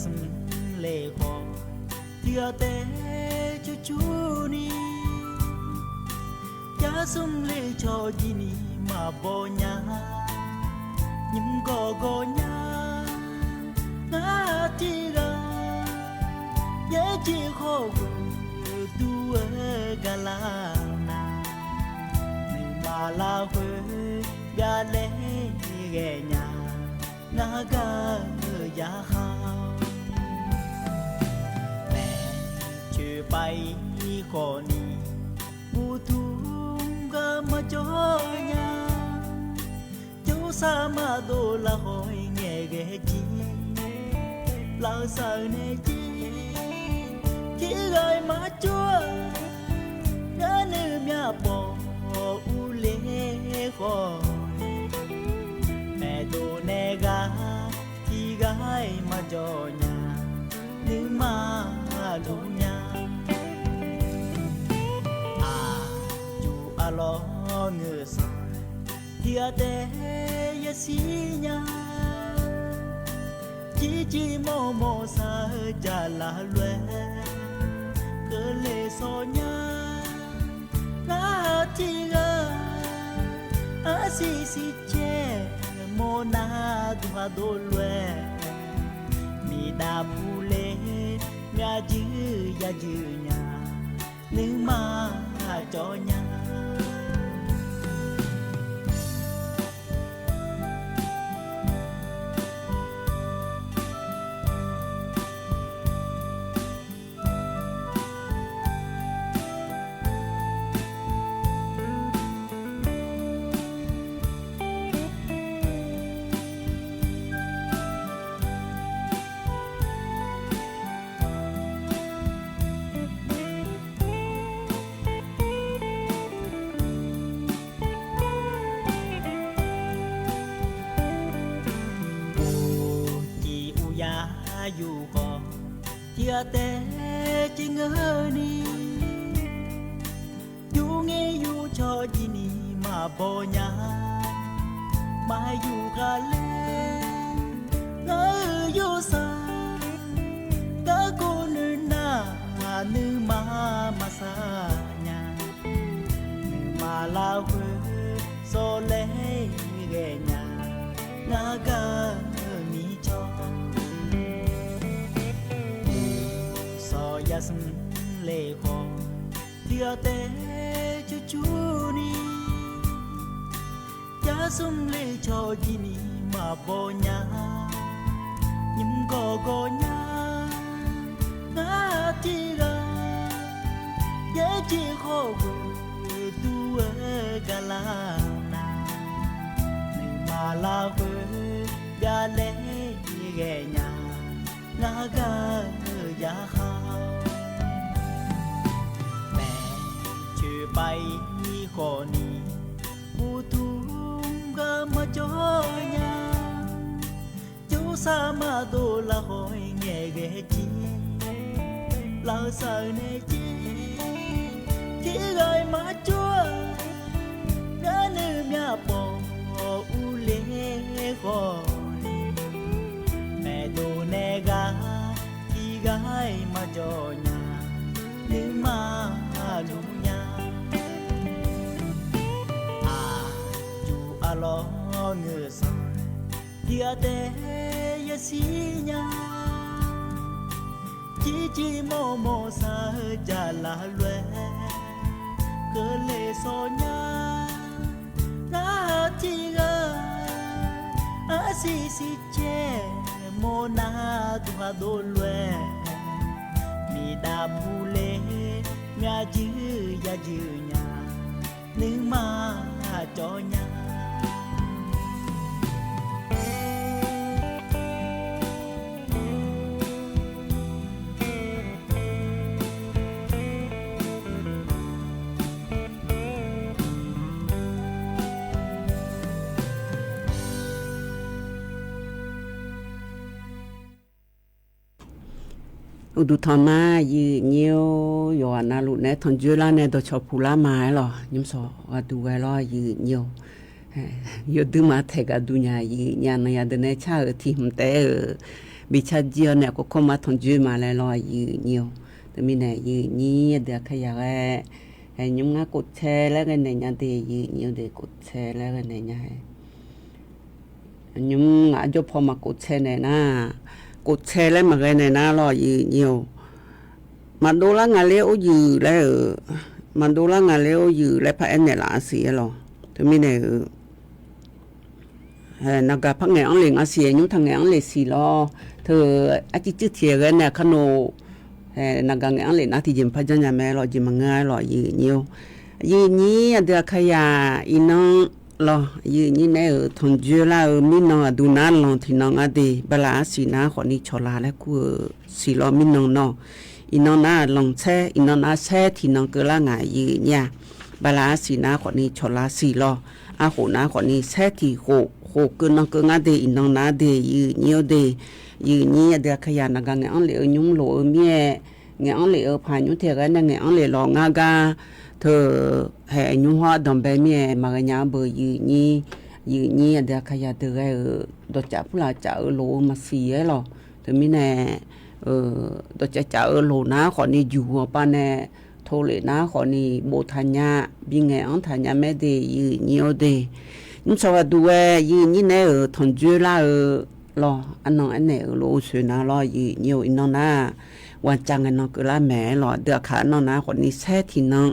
sum le kho tia te chu chu ni ya sum le cho ji ni ma bo nya nhum go nya na ti ga ye chi kho tu ga la na ni ma la kwe ga le ge nya na ga ya ha mẹ chưa bay có ni u thu ga ma cho nya chú sa ma do la hỏi nghe ge chi la sa ne chi chỉ gọi má chúa đã nữ mẹ bỏ u lê khó mẹ đồ nè gà thì gái mà cho nhà nữ mà đủ nhà à chú à lo ngờ sai thì à té ya xí nhà chỉ mò sa cha la lue cơ lệ so nha la ti ga a si che mo na du ha do lue mi da pu le nya ji ya ji nya nữ ma cho nha dù có chia té chỉ ngỡ ni dù nghe dù cho gì ni mà bỏ nhà mà dù cả lên ngỡ dù xa đã cô nữ na nữ mà xa nhà nữ mà la quê so lẽ ghé nhà ngã ga mi cho ya sum le kho tia te chu chu ni ya sum le cho ji ni ma bo nya nhum go nya na ti ga ye chi kho tu ga la na ni ma la kwe ga le ge nya na ga ya ha bay khó ni u thu ga ma cho nha chú sa ma do la hỏi nghe ge chi la sa ne chi chỉ gọi má chúa đã nữ mẹ bỏ u lê khó mẹ đồ nè ga thì gái mà cho nhà nữ mà đủ nhà lo ngờ sai thì à té ya xí nha chỉ mò sa cha la lue cơ lệ so nha na ti ga a si che mo na du ha do lue mi da pu le nya ji ya ji nha nữ ma cho nha du thằng mà nhiều giờ na lụt này thằng chưa là này tôi cho phụ lá mai rồi nhưng sao du cái lo nhiều yo tu ma the ga du nya yi nya na ya de ne cha ti hum te bi cha ji ne ko ko ma thon ju ma le lo yi nhiều tu mi ne yi ni de kha ya ga nhung nga cột xe lá cái này nhà thì gì nhiều để cột xe lá cái này nhà nhung ngã cho phò mà cột xe này na cột xe lấy mà cái này na lo gì nhiều mà đô la ngà leo gì lấy mà đô la ngà leo gì lấy phải anh này là gì lo thì mình này nó gặp phát ngày ăn liền ăn xì nhung thằng ngày ăn liền xì lo thì anh chỉ trước thiệt cái này khăn nô nà gang ăn lên thì dìm phải cho nhà mẹ lo dìm mà ngay lo gì nhiều gì nhí được khai à ino lo gì nhí này ở thôn dưa là ở min nó du na lo thì nó ăn đi bala xì na khỏi đi cho la lại của xì lo min nó ino na lòng xe ino na xe thì nó cứ là ngại gì nha bala xì na khỏi đi cho la xì lo à khổ na khỏi đi xe thì khổ cứ nó cứ ngã đi ino na đi gì nhiều đi như nhí được khai à nà gang ăn lên nhung lộ mía nghe ăn lệ ở phải nhung thiệt cái này nghe ăn lệ lò nga ga thờ hệ nhung hoa đồng bé mẹ mà cái nhà bờ như nhí để khai ra từ cái đồ chả là chả ở lỗ mà xì ấy lò từ mi nè đồ chả ở lỗ ná khỏi đi dù ba nè thôi lệ ná khỏi đi bộ thành nhà bị nghe ăn thành nhà mẹ để như nhiều để nhưng sau đó đuôi như nè ở thôn dưa là ở lo anh này ở lỗ xuyên na lo nhiều in nó naวันจังกันน้องก็ละแม่หล่อเดือขาน้องนะคนนี้แท้ที่น้อง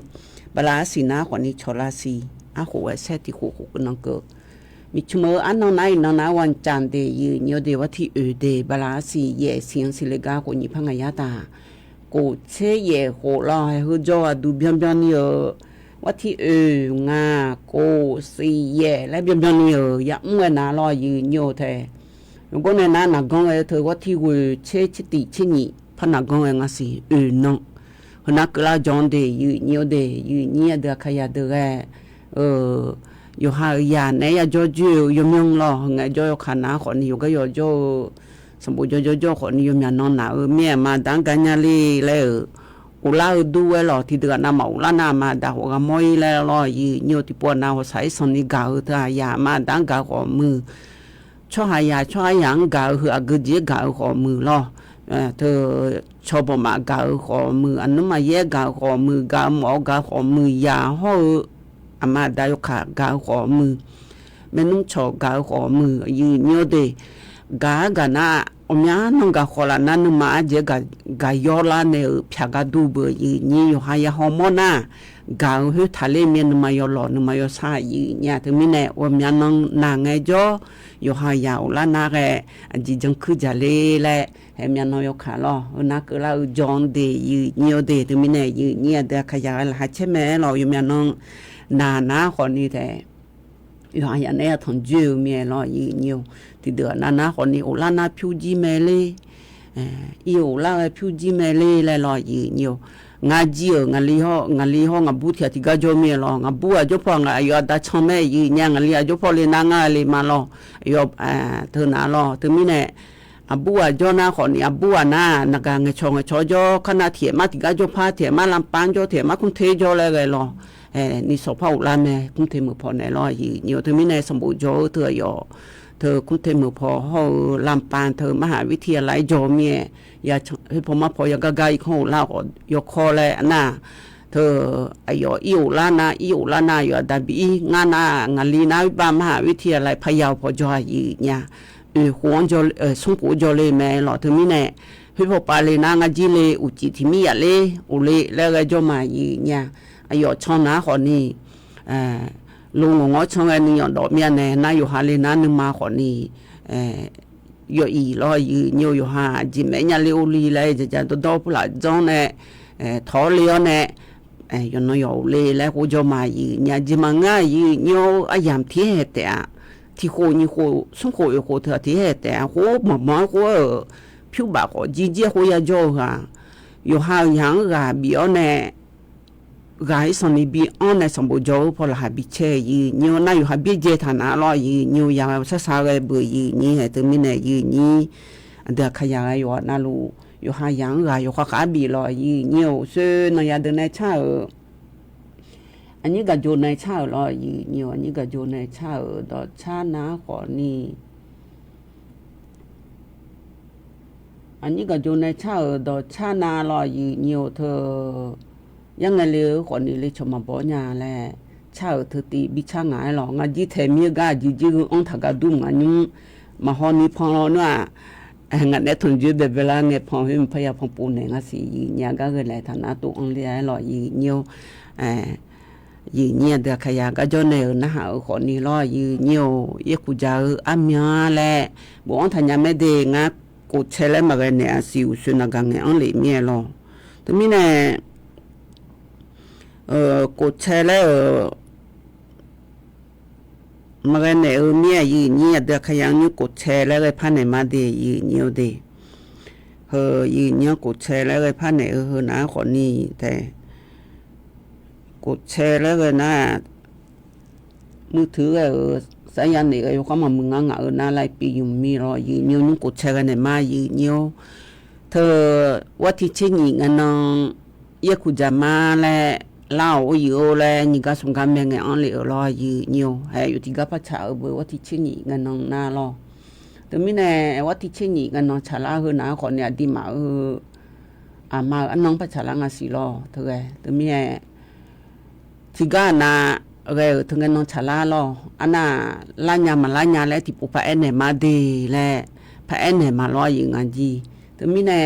บลาสีนะคนนี้ชลาสีอาหัวแท้ที่หัวก็น้องก็มีชั่วโมงอันน้องนะวันจันทร์เดียเนียวเดียว่าที่เดบลาสีเย่เสียงสิเลกาคนนี้พังยาตากูเชยเย่หัวเราให้เขาจอดูเบียนเนี่ยว่าที่งากูสีเย่และเบียนเนี่ยยังเมื่อนาลอยยืนโยเทแล้วก็ในนั้นนักกองเธอว่าที่กูเชยชิติชินีพนักงานงาสีน้องคนนักลาจอนเดยnhiềuเดยเนี่ยเดือขยะเดืออยู่หายาเนี่ยยอจูยมยงล้อไงยอขันน้าคนนี้อยู่ก็ยอจูสมบูรณ์ยอคนนี้ยมยานอนหนาวเมียมาดังกันยาลีเลยอุลาดูเอลอที่เดือนน้ำมาอุลานามาดาวกมอยแล้วล้อnhiềuที่ปวดน้าหัวใสสนิกาเธอยามาดังกาขอมือช่อหายาช่อหยังกาหือกึศกาขอมือล้อเธอชอบมากาขอมืออันนั้นมาแยกกาขอมือกาหมอกาขอมือยาห่ออามาได้ยกขากาขอมือแม่นุ่งชอกาขอมือยืนเยอะเดกาหน้าอมยาน้องกาขอละนั่นมาเจกายอลาเนอพิากาดูเบอยืนยี่อยู่หายาฮอร์โมนากาหือทะเลเมียนมายอหลอนมายอซายืนเนี่ยถึงมีแน่อมยาน้องนางไงจ่ออยู่หายาอุลานาแกจีจังคือจะเล่แหละเมียน้อยขาล้อนักเราจอนเดยเนียวเดถึงมีแน่ยืนเนี่ยเดขยายละใช่ไหมเราอยู่เมียน้องนาคนนี้แต่อยู่หายาเนี่ยทนจื้อเมียเรายืนเนียวที่เดือนาคนนี้อุลานาผิวจีเมลี่อีอุลาผิวจีเมลี่เลยเรายืนเนียวงาจีงาลีฮองาบุที่ที่กาโจเมียเรางาบัวจพงายอดดัชแม่ยืนเนี่ยงาลีจพเลยนางาลีมาเรายอบเธอนาเราถึงมีแน่อาบัวจอนาคนนี้อาบัวน่านักงานชงชอจอขณะเถียมาที่กาจพาเถียมาลำปางจอเถียมาคุณเทจอเลยไงรอนี่สภาพร้านเนี่ยคุณเทมือพอในรออยู่เนียวถึงมีในสมบูรณ์จอเธอยอเธอคุณเทมือพอเขาลำปางเธอมหาวิทยาลัยจอเมียอย่าให้ผมมาพอยากกายเขาเล่ายกคอเลยน่ะเธอไอ้ยออิวลานาอยู่ดับบีงานลีนาวิบามหาวิทยาลัยพะเยาพอจอยอยู่เนี่ยหัวจอสงกูจอเลยแม่หล่อถึงมีแน่พี่พอปาเลยนางจีเลยอุจิที่มีอะไรอุเลแล้วก็จอมาอยู่เนี่ยไอ้ยอชอนนะคนนี้ลุงงอชอนไอ้นี่ยอดดอกเมียแน่นายอยู่หาเลยนะนึงมาคนนี้อยู่อีล้ออยู่เนียวอยู่หาจิแม่เนี่ยเลยอุลีเลยจะตัวพลาจงเนี่ยท้อเลี้ยเนี่ยยอนอยู่เลยแล้วกูจอมาอยู่เนี่ยจิมังง่ายอยู่เนียวไอ้ยามที่เหตุที่โคนี่โคสงโคอยู่โคเธอที่เหตุโคหมอโคผิวบางโคจีโคยาจ่อค่ะอยู่หาอย่างกับบีอันเนี่ยกายสนิบีอันเนี่ยสมบูรณ์จ่อพอละหาบิเชยเนียวน่าอยู่หาบิเจฐานะรอเนียวยาวซาซาเลยเบื่อนี่เหตุมีเนี่ยนี่เดือดขยายอยู่น่ารู้อยู่หาอย่างกับอยู่ข้าขาบีรอเนียวซึ่งนายเดินในชา อันนี้ก็อยู่ในชาลออยู่nhiềuอันนี้ก็อยู่ในชาดอชานาขอนี่อันนี้ก็อยู่ในชาดอชานาลออยู่nhiềuเธอยังไงเลยขอนี่เลยชมาบ่ญาแลชาเธอตีบิชางายหรองาจิเทมีกาจิจิองทากาดุงอันนี้มาฮอนี่พอเนาะงานเนี่ยทุนยืดเวลาเนี่ยพอให้มันพยาพงปูเนี่ยงาสีเนี่ยก็เกิดอะไรฐานะตัวองเลียหล่อยีnhiềuยีเนี่ยเดือขยะก็จนเนี่ยนะฮะขอนี่ล่อยีnhiềuยี่กูจะอามีแหละบอกว่าทันยาไม่เด้งะกูเชลมากันเนี่ยสิวสุนักงานอันเลี้ยเนี่ยล่ะแต่มีเนี่ยกูเชลมากันเนี่ยเนี่ยยีเนี่ยเดือขยะนี่กูเชลเลยพันเนี่ยมาเด้ยีnhiềuเด้ยีเนี่ยกูเชลเลยพันเนี่ยนะขอนี่แต่กดแชร์แล้วก็นะมือถือสายันนี่ก็อยู่เข้ามามึงงะนะไล่ปีอยู่มีรออยู่nhiềuนึงกดแชร์กันเนี่ยมาอยู่nhiềuเธอว่าที่ชิงกันน้องเยอะคุจะมาแลเล่าอยู่แลนี่ก็สมการแม่งอันเลยรออยู่nhiềuให้อยู่ที่กับพระชาเบอว่าที่ชิงกันน้องน่ารอแต่มีแน่ว่าที่ชิงกันน้องชาลานะขอเนี่ยดีมามาอันน้องพระชาลางาสิรอเธอแต่มีแน่ที่ก็น่ะถึงกันน้องชาลาลออันน่ะลาญามาลาญาแล้วที่ปุ๊บพระเอ็นเนี่ยมาดีแหละพระเอ็นเนี่ยมารออยู่งานจีแต่มีเนี่ย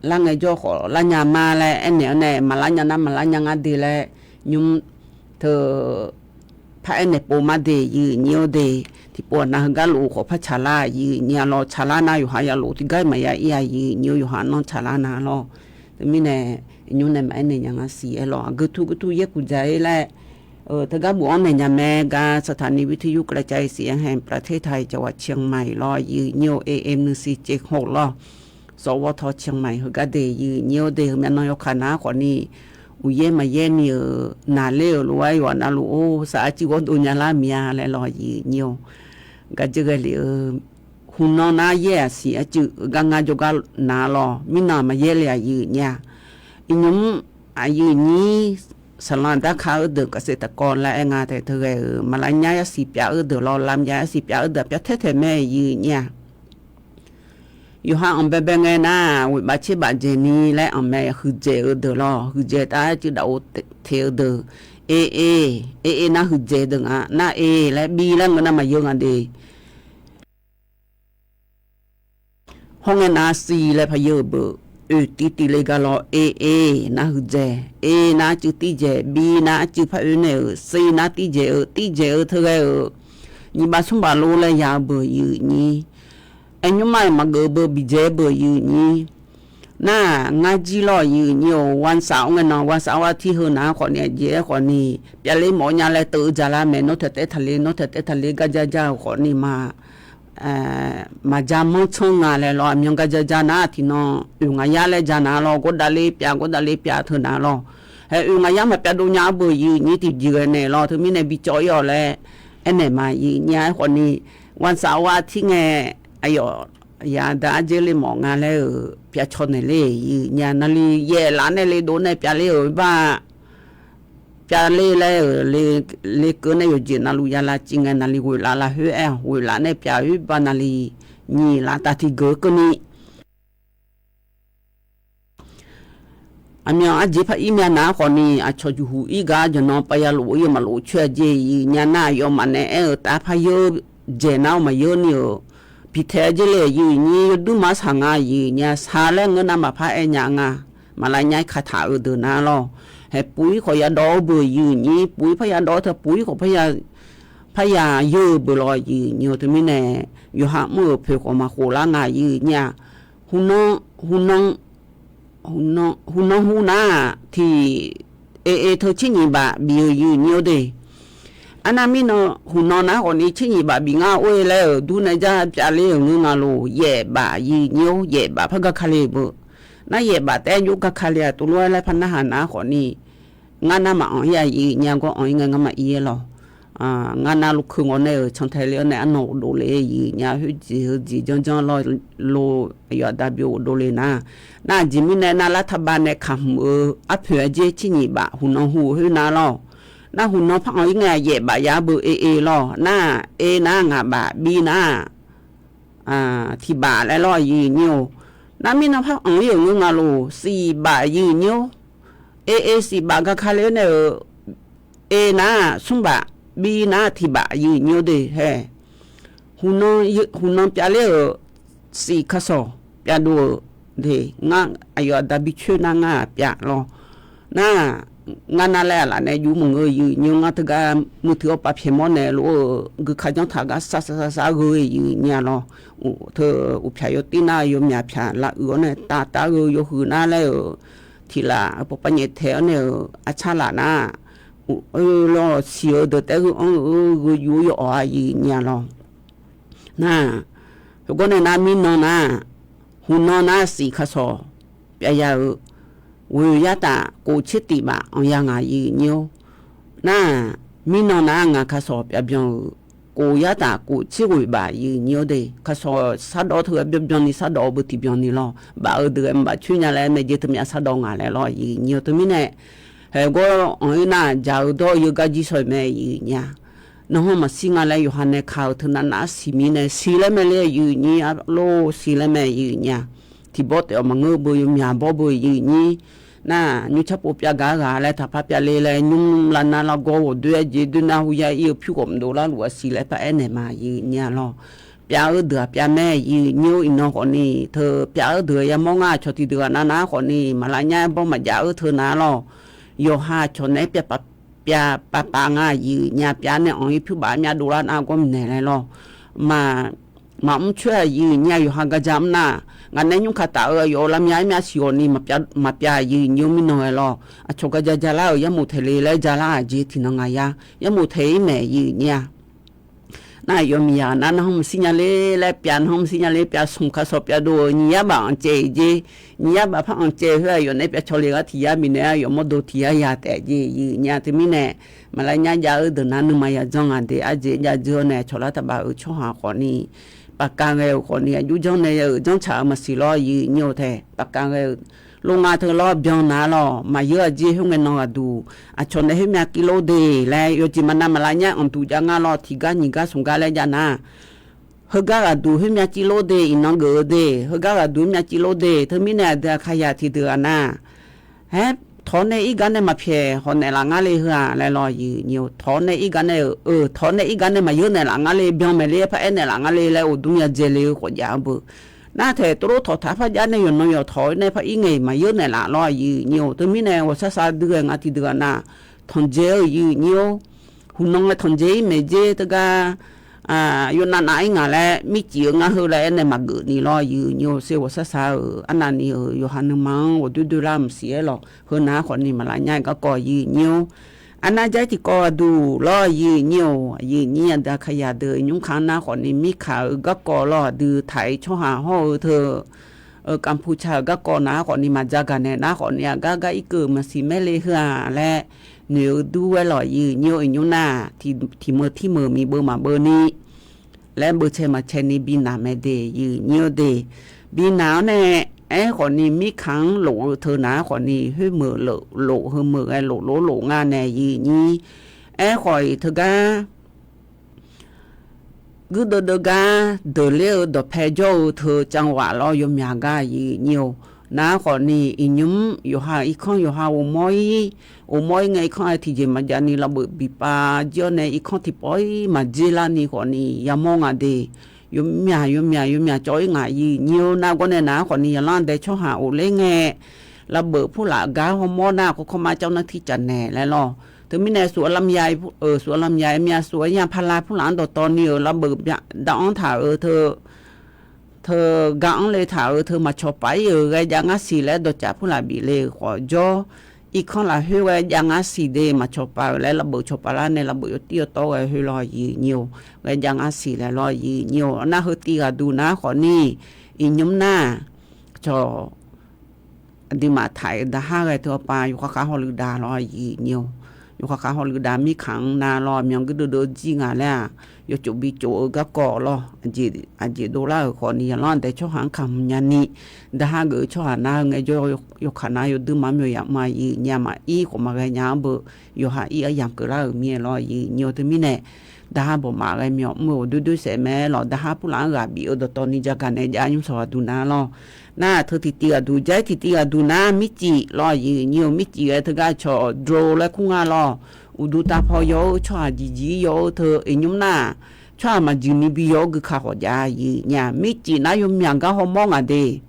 ลาไงจ่อขอลาญามาแล้วเอ็นเนี่ยมาลาญานะมาลาญางานดีแล้วยุ่มเธอพระเอ็นเนี่ยปูมาดีอยู่nhiềuดีที่ปวดนะก็รู้ขอพระชาลาอยู่เนี่ยรอชาลานาอยู่หายารู้ที่ก็มาอยู่nhiềuอยู่หาน้องชาลานารอแต่มีเนี่ยยุ่งเนี่ยมาเนี่ยยังสีหรอกกุเยกุใจแหละถ้าก็บอกเนี่ยแม่ก็สถานีวิทยุกระจายเสียงแห่งประเทศไทยจังหวัดเชียงใหม่รอยืnhiều AM 1476รอสวทเชียงใหม่ก็เดยืnhiềuเดแม่น้อยคณะกว่านี้อุเยมาเยนี่นาเล่รวยว่านาลูโอสาจิกอุญญาลาเมียและรอยืnhiềuก็จะก็เลยหุ่นน้าเย่เสียจืกังงาจกนาลอมินามาเยเลยยืเนี่ยอีนุ่มอายุนี้สลันตาข้าวเดือเกษตรกรและงานแต่เธอมาลายาสิบยาเดือรอลำยาสิบยาเดือเปียเทแม่ยืนเนี่ยอยู่ห่างไปไงนะวิบัติบาดเจนี่และแม่คือเจเดือรอคือเจตาจะดาวเทเดือเอน่าคือเจดึงน่าและบีแล้วเงินมาเยอะกันดีห้องนาซีและพยเบอตีเลยก็รอนะคือเจนะจุดที่เจบีนะจุดพะเนี่ยซีนะที่เจเธอนี่บาสุบาโลเลยยาเบออยู่นี่ไอ้ยุ่งไม่มาเกอเบอบีเจเบออยู่นี่น่างาจีรออยู่นี่วันเสาร์เงินวันเสาร์ที่หัวหน้าคนเนี่ยเจคนนี้เปลี่ยนหมอยาเลยตื่นจะละแม่โนเทเตทะเลก็จะคนนี้มาจามชงงาเลยรอมีงก็จะนาที่น้องอยู่งายาเลยจานาลอก็ดาลีเปียเธอนาลอเฮ้ยอยู่งายามาเปียดูญาบุยนี่ติดยืนเนี่ยรอเธอมีในบิจอยเลยเอ็นเนี่ยมาอีเนี่ยคนนี้วันเสาร์ที่ไงไอ้ยาดาเจลิมองงานเลยเปียชนเลยเนี่ยนาลีเย่หลานเลยโดนเนี่ยเปียเลยบ้าจาเลยเกินในอยู่จีนาลูยาลาจิงนาลีวิลาลาเฮวิลาในปยาวิบานาลีนี่ลาตาที่เกิดก็นี่อันนี้อาจจะพอีเมียนาคนนี้อาชจูหูอีกาจะนอนไปยาลูยมาลูเชื่อเจยีเนี่ยน่ายอมอันเนี่ยตาพายเจน่ามาเยอะนี่พิเทเจเลยยีนี่ดูมาสังอายีเนี่ยสาเลเงินมาพายเนี่ยงามาลายเนี่ยคาถาเดินนาลอให้ปุ๋ยขอยาดอเบื่อยืนนี้ปุ๋ยพยาดอเธอปุ๋ยของพยาเยอะเบื่อลอยยืนอยู่ที่ไม่แน่อยู่หามือเพื่อของมาโคลางายืนเนี่ยหุ่นน้าที่เธอชิญบะบียืนอยู่ดิอันนั้นมีน้องหุ่นน้องนะคนนี้ชิญบะบีงาโอ้ยแล้วดูในจ้าจะเลี้ยงงาโลเย่บะยืนอยู่เย่บะพักคาเลเบน่าเย่บะแต่ยุกคาเลียตัวรวยและพันนาหานาคนนี้งานน่ะมาอ๋อยอีเนี่ยก็อ๋อยเงินมาอีหรองานน่ะลูกคือคนเนี่ยช่างไทยเลยเนี่ยอันโนดูเลยอีเนี่ยฮึจีจังลอยโลยอดดับอยู่ดูเลยน่าจิมิเนี่ยน่ารัฐบาลเนี่ยคำอัพเผื่อเจชิญบะหุ่นหูฮึน่าลอ na hun no phang oi nga ye ba ya bu e lo na e na nga ba bi na thì bà lại lo gì nhiều na mi na phang oi yo nga lo si ba yi nhiều e si ba ga khale ne e na sum ba bi na thì bà yi nhiều de he hun no pya le si khaso pya do de nga ayo da bi chu na nga pya lo na nga na la ne yu mo ngue yu nyu nga ta ga mu thio pa phe mo ne lo gu kha jang tha ga sa gu yu nya lo thơ u phya yo ti na yo mya phya la u ne ta yo hu na le thì là po pa nye the ne a cha la na lo si o de te gu yu yo a yu nya lo na ko ne na mi no na hu no na si kha so pya ya we ya ta ko chit ti ba on ya nga yi nyo na mi no na nga kha so pya byon ko ya ta ko chi we ba yi nyo de kha so sa do thue byon ni sa do bu ti byon ni lo ba de ba chu nya le ne je tu mya sa do nga le lo yi nyo tu mi ne he go on na ja do yu ga ji so me yi nya no ma singa le yo hane kha tu na na si mi ne si le me le yi ni lo si le me yi nya thì bố tiểu mà ngơ bơi nhà bố bơi gì nhỉ na như chấp bố bia gà lại thà phát bia lê nhung là na là gò đuôi gì đuôi na huya yêu phiêu gồm đồ là lúa xì lại phải này mà gì nhà lo bia ở đứa bia mẹ gì nhiều in nó còn nì thơ bia ở đứa ya mong à cho thì đứa na còn nì mà lại nhà bố mà giá ở thơ na lo yo ha cho này bia ba ngà gì nhà bia này ông phiêu bà nhà đồ là na có mình này lo mà ông chưa gì nhà yo ha cái jam na nga ne nyung khata yo lam ya mya sioni ma pya yi nyu mi no lo a choga ja la ya mu thele le ja la ji thi na nga ya mu thei me yi nya na yo mi ya na hom signale le pian hom signale pya sum kha so pya do nya ba an che je nya ba pha an che hwa yo ne pya chole ga thi ya mi ne yo mo do thi ya te ji yi nya ti mi ne ma la nya ja de na nu ma ya jong an de a je ja jo ne chola ta ba u cho ha ko niปากกาเงยคนนี้อยู่จังเนี่ยจังฉามาสิล้อยืนอยู่แท้ปากกาเงยลงมาเธอล้อบยองนาล้อมาเยอะจีหุ่งเงินนองดูอาชนได้ให้มีกิโลเดแล้วโยจิมันนำมาลายเนี่ยอันตูจังล้อที่กันยิงกันสงกันเลยจ้านะเฮกาดูให้มีกิโลเดอินน้องเกอเดเฮกาดูมีกิโลเดเธอมีเนี่ยเดือขยะที่เดือนะเฮ้ถอนในอีกันเนี่ยมาเพียถอนในหลังอะไรเหรอแล้วรออยู่nhiềuถอนในอีกันเนี่ยถอนในอีกันเนี่ยมาเยอะในหลังอะไรเบี้ยไม่เลี้ยพระเอ็นในหลังอะไรแล้วดุนยาเจริญกว่ายาวบุน่าเถอะตัวถอดท้าพระยาในอยู่น้อยถอยในพระอีไงมาเยอะในหลังรออยู่nhiềuตัวมีเนี่ยว่าซาเดือนอาทิตย์เดือนน่ะถอนเจอยู่nhiềuหุ่นน้องเลยถอนเจไม่เจตัวก็อยู่นานๆงาแล้วมีเจียงาเฮอแล้วเนี่ยมาเกิดนี่รออยู่nhiềuเสียว่าซาอันนั้นนี่อยู่หันมังว่าดูรำเสียหรอกเฮอหน้าคนนี้มาหลายง่ายก็ก่ออยู่nhiềuอันนั้นใจที่ก่อดูรออยู่nhiềuเนี่ยดาขยะเดยยุ่งข้างหน้าคนนี้มีข่าวก็ก่อรอดูไถช่อหาห่อเธอกัมพูชาก็ก่อหน้าคนนี้มาจากกันเนี่ยหน้าคนนี้ก็อีกเกิดมาสิแม่เลยเฮือและเนื้อดูไว้หล่ออยู่nhiềuหน้าที่มือมีเบอร์มาเบอร์นี้และเบอร์เชมาเชนี่บินาไม่ได้อยู่เดบินาวเนี่ยคนนี้มีครั้งหลเธอหนาคนนี้ให้มือหลให้มือหลงานเนี่ยยี่คอยเธอก็cứ đờ ga đờ leo đờ phe châu thưaจังหวะเรายมยากายี่nhiềuน้าคนนี้อินุมอยู่หาอีกข้างอยู่หาอุโมยไงข้างที่เจมันจะนี่เราเบิดบิปาเจ้าเนี่ยอีกข้างที่ปอยมาเจลานี่คนนี้ยามองอะไรยมยาจ้อยไงยี่nhiềuน้าคนเนี่ยน้าคนนี้ยันได้ช่อหาอุเล่งเราเบิดผู้หลากาฮอร์โมนน้าเขาเข้ามาเจ้าหน้าที่จันแหน่แล้วรอถึงมีในสวนลำไยสวนลำไยมีสวนยางพาราผู้หลานตอนนี้เราเบิดดองถาเธอกังเลยถาเธอมาชอบไปไงยังสีแล้วดจากผู้หลานบีเลยขอจ่ออีกคนละเฮ้ยยังสีเดมาชอบไปแล้วเราเบิดชอบไปแล้วเนี่ยเราเบิดตีโตไงเฮ้ยรอยีnhiềuไงยังสีแล้วรอยีnhiềuน่าเฮตีกันดูนะขอนี่อีนุ่มหน้าจอดีมาถ่ายด่าห้าไงตัวปลาอยู่ข้างฮอลลีดารอยีnhiềuอยู่ข้างฮอลลีดามีขังนารอมยังก็เดือดจีงาแล้ว yo chu bi chu ga ko lo aji do la ko ni lan de cho han kam nya ni da ha ge cho na nge yo khana yo du ma myo ya ma yi nya ma i ko ma ga nya bu yo ha i a yam ke la mi lo yi nyo te mi ne da ha bo ma ga myo mo du se me lo da ha pu la ga bi o do to ni ja ka ne ja nyum so du na lo na thơ thì tia du trái thì tia du na mi chỉ lo gì nhiều mi chỉ ở thơ ga cho dro lại cũng lo u du ta phao yo cho gì yo thơ nhung na cho mà gì mi bi yo cái khá họ giá gì nhà mi chỉ na yum yang ga ho mong à de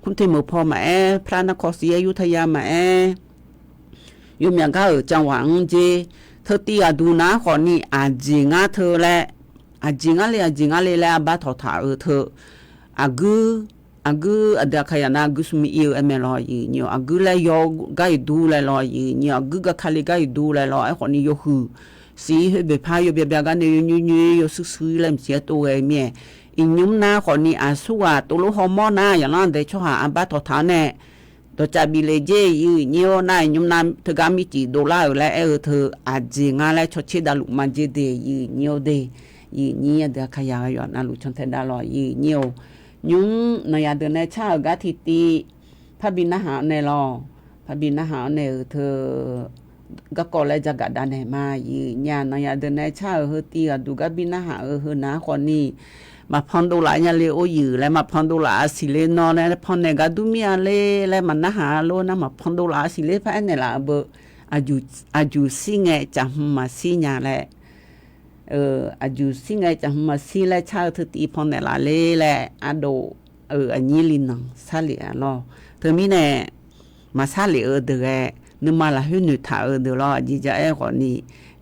cũng thêm một pho mà prana kosi ayutthaya mà yum yang ga ở trong hoàng je thơ tia du na họ ni gì ngã thơ lẹ gì ngã lẹ ba thọ thả ở thơ agu ada kaya na agu sumi iyo emelo yi nyo agu la yo gai du la lo yi nyo agu ga khali gai du la lo ai khoni yo hu si he be pa yo be ga ne nyu yo su lem sia to e mie inyum na khoni asua to lo homo na ya na de cho ha aba to tha ne to cha bi le je yi nyo na nyum na to ga mi ti do la la e thu a ji nga la cho che da lu ma je de yi nyo de yi ni ada kaya yo na lu chon the da lo yi nyo nhung này à đợt này cha gà thịt tì phát bin na hảo này lo phát bin na hảo này thưa gà cò lại ra gà đàn này mà nhà này à đợt này cha hơi tì à đủ gà bin na hảo hơi ná còn ni mà phong đồ lại nhà lê ô dữ lại mà phong đồ lại xì lê nó này phong này gà đu mía lê lại mà na hảo luôn mà phong đồ lại xì lê phải này là bờ aju xí nghe chẳng mà xí nhà lại aju singai chang ma si la cha thu ti phon ne la le le ado anyi lin nang sa li a lo thơ mi ne ma sa li de ge nu ma la hu nu tha de lo ji ja e ko ni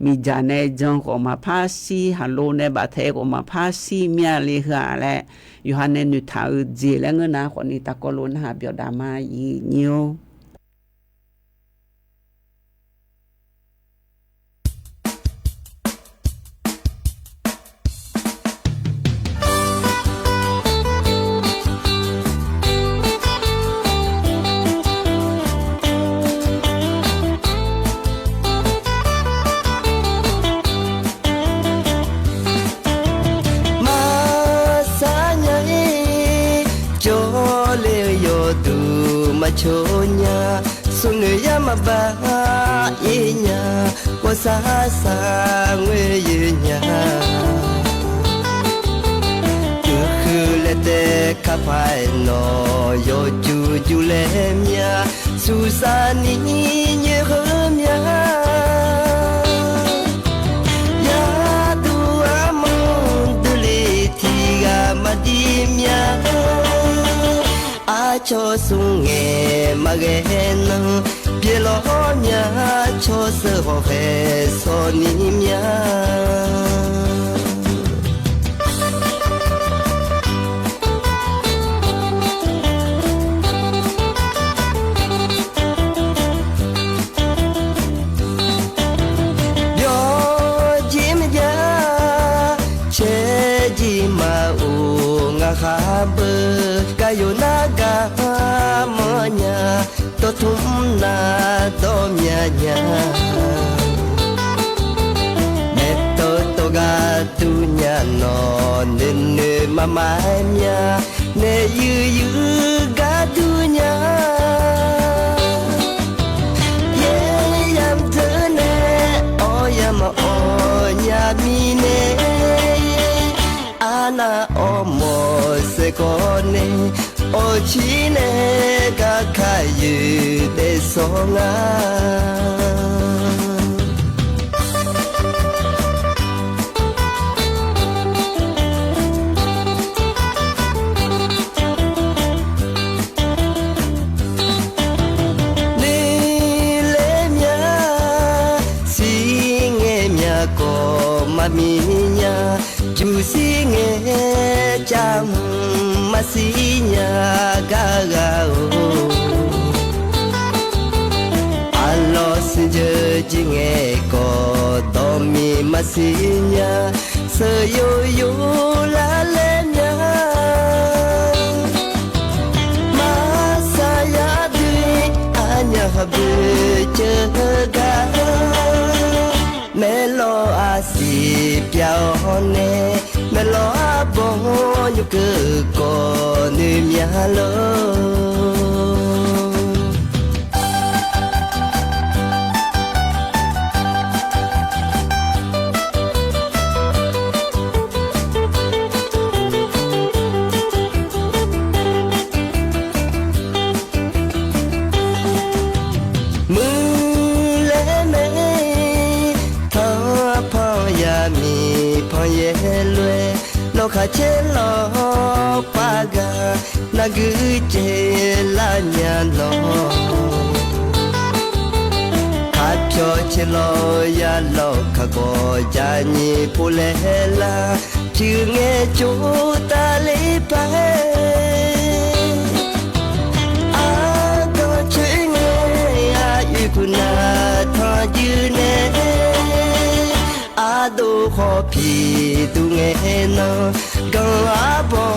mi ja ne jong ko ma pha si ha lo ne ba the ko ma pha si mya le ha le yu ha ne nu tha ji le nga na ko ni ta ko lo na ha byo da ma yi nyo chonya sunu yama ba inya kwa sasa ngwe yinya khulete kapai no yo ju le mya susani nye mya ya tu amon duli tiga madimya cho sung nghe mà ghé nâng bia lo nhà cho sơ hồ hè so ni nhà yo chim ya che ji ma u nga kha bơ kayo naga monya to thum na to nya nya to ga tu nya no ne mama nya ne yu ga tu nya ye yam te ne o yam o nya mi ne ana o mo se kone o chine ga kayu de songa ni le mya si nge mya ko ma mi nya ju si nge cham masinya gaga alo sinje jinge ko domi masinya seyo la lenya masaya dui anya habe chega melo asi piao ne nhục cơ có nơi nhà lỡ khá chế lo paga na gư chế la nhà lo khá cho chế lo ya lo khá có cha nhị phụ lê la chưa nghe chú ta lấy bài à có chữ nghe à yêu cô na thọ dư nè đô khó phi tu nghe nó gần á bỏ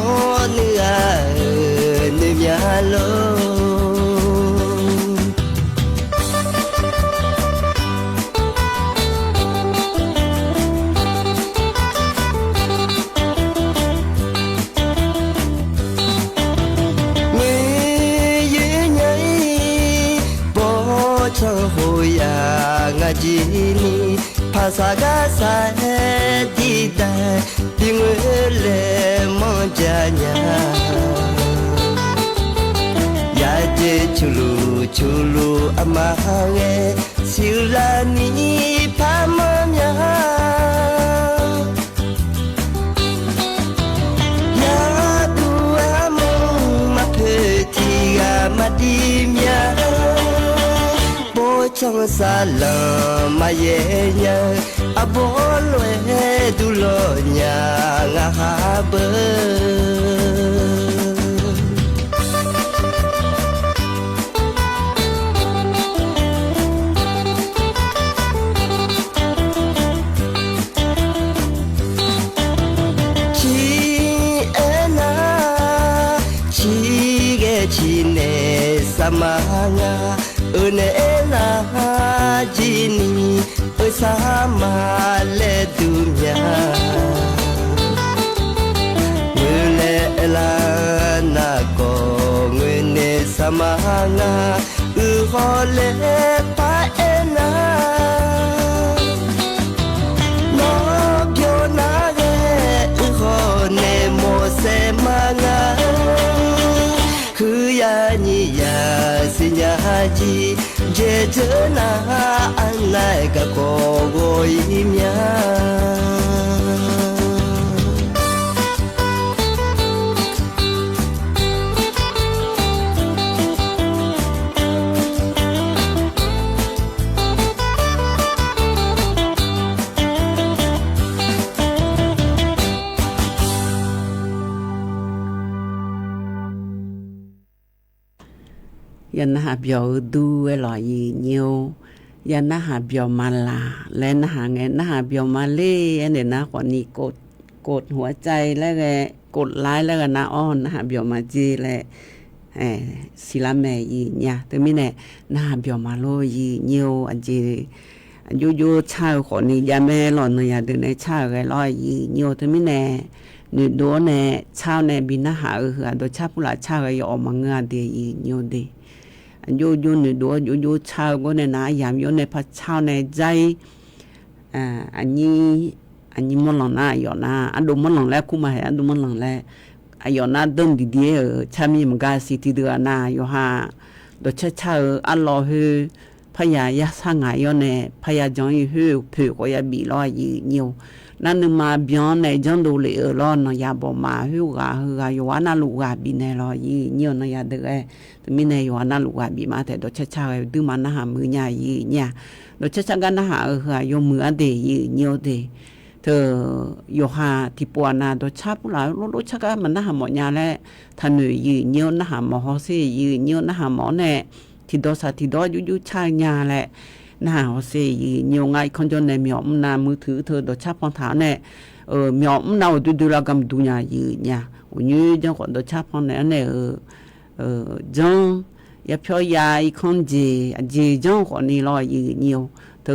nơi nhà lô người dưới nhảy bỏ cho hồi à ngã gì Pasaga sa di da Tingule monjanya Ya je chulu amahe Silani pamanya Ya tua mong mapetiga madimya trong xa lờ mà ye nhờ à bố lue du lo nhà ngã ha bơ chi ena chi ge chi ne samanga ene na jini sama le dunya ngene la na ko ngene sama nga hole pa ena no kyo na ge hone mo se manga ya ni ya sinya ji je je na an lai ka ko go imyaยันหาเบียวดูลอยเนียวยันหาเบียวมาลาและหาเงินหาเบียวมาเล่อันเดียนะกว่านี้กดหัวใจแล้วก็กดไลค์แล้วก็นะอ้อนหาเบียวมาจีและศิลาแม่ยีเนี่ยแต่ไม่แน่หาเบียวมาโลยีเนียวอันจียูชาขอนี้ยาแม่หล่อนเนี่ยเดินในชาไก่ลอยยีเนียวแต่ไม่แน่นี่ดูเนี่ยชาวเนี่ยบินหาโดยชาผู้หลาชาก็ยอมมางานเดียยีเนียวดียูนี่ดูยูชาวก็เนี่ยนะยามยูเนี่ยพัดชาวเนี่ยใจอันนี้มันหลังนะอยู่นะอันดูมันหลังแล้วคุ้มมาเหรออันดูมันหลังแล้วอยู่นะเดินดีๆชามีมันก็สิที่เดือนนะอยู่ฮะโดยชาวอันรอฮือพยายามสร้างอยู่เนี่ยพยายามฮือเผื่อก็อย่าบีลอยอยู่นั่นนึกมาเบียนในจังดูเลยล้อนอย่าบอกมาฮือกาอยู่ว่าน่าลูกบีในลอยอยู่นะอย่าเดือดแต่ไม่ในอยู่ว่าน่าลูกบีมาแต่โดยชาวดูมันน่าหามือใหญ่เนี่ยโดยชาวกันน่าหาอยู่มืออันเดียอยู่เดียเธออยู่หาที่ปวนาโดยชาปุระรถชักมันน่าหาหมดยาแล้วท่านอยู่เงี้ยน่าหาหมอฮอซี่อยู่เงี้ยน่าหาหมอแน่ที่ดอสาที่ดออยู่ชายาแหละน่าฮอซี่อยู่เงี้ยไงคนจนในหมีอมนามือถือเธอโดยชาปองเท้าแน่หมีอมนาดูแลกำดูยาอยู่เนี่ยวันนี้จังคนโดยชาปองเนี่ยเนี่ยจังอย่าเพียยาอีคนจีจังคนนี้ลอยอยู่เงี้ยเธอ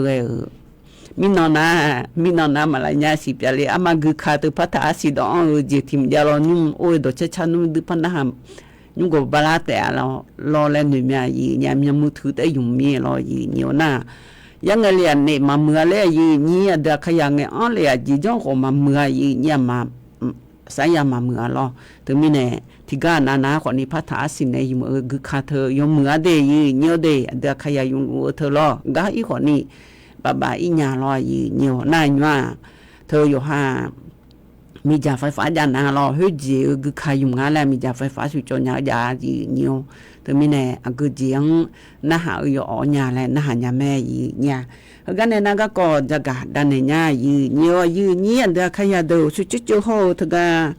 เ mi nona malanya si piale ama gu kha tu pata asidon je tim jalo nyum o do cha num du pan ha nhung go bala te lo le nu mya yi nya mya mu thu te yum mi lo yi nyo na yang le ne ma mu le yi ni da khaya nge on le ji jong ko ma mu yi nya ma sa ya ma mu lo tu mi ne ti ga na ko ni pata asin ne yum gu kha the yum mu de yi nyo de da khaya yum o the lo ga i ko ni bà ý nhà lo gì nhiều này mà thôi yo ha mi gia phải phá gia na lo hết gì cứ khai dùng ngã là mi gia phải phá sự cho nhà gia gì nhiều từ mi nè cứ giếng na hạ yo ở nhà là na hạ nhà mẹ gì nhà cái này na cái có gia cả đàn này nhà gì nhiều gì nhiều để khai nhà đồ sự chút hồ thực ra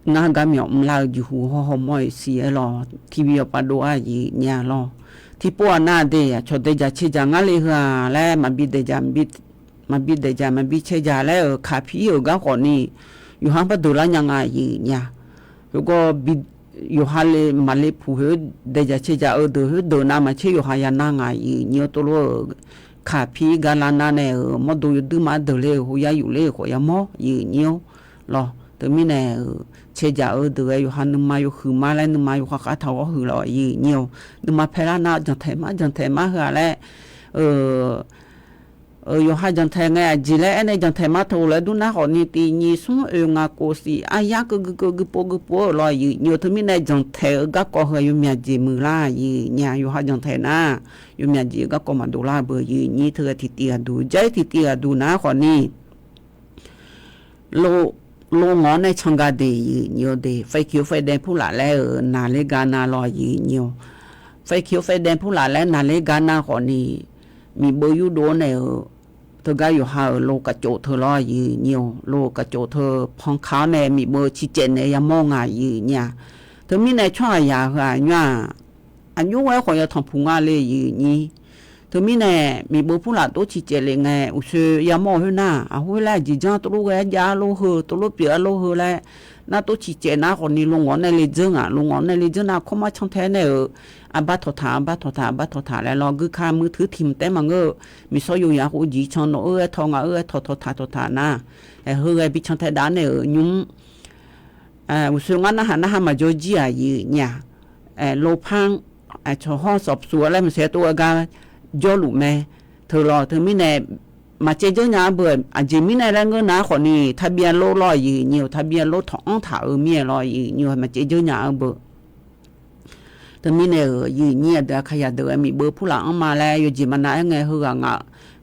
na cái miệng lao gì hồ mọi xí lo TV ở đâu gì nhà lo thì po na de cho de ja che ja ngale ha la ma bi de ja ma bi che ja la kha phi yo ga ko ni yo ha ba do la nya nga yi nya yo go bi yo ha le ma le phu he de ja che ja o do na ma che yo ha ya na nga yi nyo to lo kha phi ga la na ne mo do yo du ma do le ho ya yu le ko ya mo yi nyo lo to mi ne che ja ở từ ấy hắn mà yêu khử mà lại mà yêu khắc thâu khử lo gì nhiều nhưng mà phải là na chẳng thể mà hả lại yêu hai chẳng thể nghe gì lại này chẳng thể mà thâu lại đúng na họ ni tì ni xuống ngà cô si ai cứ po lo gì nhiều thứ mình này chẳng thể các con hơi yêu mẹ gì mưa la gì nhà yêu hai chẳng thể na yêu mẹ gì các con mà đồ la bờ gì như thừa thì tiền đủ giấy thì tiền đủ na họ ni lô ngõ này chẳng ga để nhiều để phải kêu phải đem phụ lại là nà lê Ghana lo gì nhiều phải kêu phải đem phụ lại là nà lê Ghana họ nì mi bơi yu đố này thưa gái yu hà lô cả chỗ thưa lo gì nhiều lô cả chỗ thưa phong kháo này mi bơi chỉ chuyện này yam mong à gì nhà thưa mi này cho à hả nha anh nhớ ấy khỏi thằng phùng à lê gì nhỉ thưa mi này mi bơi phụ lại tôi chỉ chuyện này nghe u sư yam mong hơn na à hồi lại chỉ cho tôi lúc ấy giá lô hờ tôi lúc bia lô hờ lại na tôi chỉ chuyện na còn đi lông ngón này lấy dương à lông ngón này lấy dương na không mà trong thế này bắt thọ thả lại lo cứ khai mưa thứ thìm té mà ngơ mi so yêu ya hồ gì cho nó thong thọ thả na hơi bị trong thế đá này nhúng u sư ngắn na hà mà cho gì à gì nhà lô phang cho ho sập sủa lại mình sẽ tôi ga do lũ mẹ thưa lo thưa mi này mà chơi chơi nhà bữa chỉ mi này là ngơ ná khỏi ni thay biên lô lo gì nhiều thay biên lô thong thả ở miền lo gì nhiều mà chơi chơi nhà bữa từ mi này gì nhiều đã khai được mi bữa phụ lãng mà lại rồi chỉ mà nãy nghe hư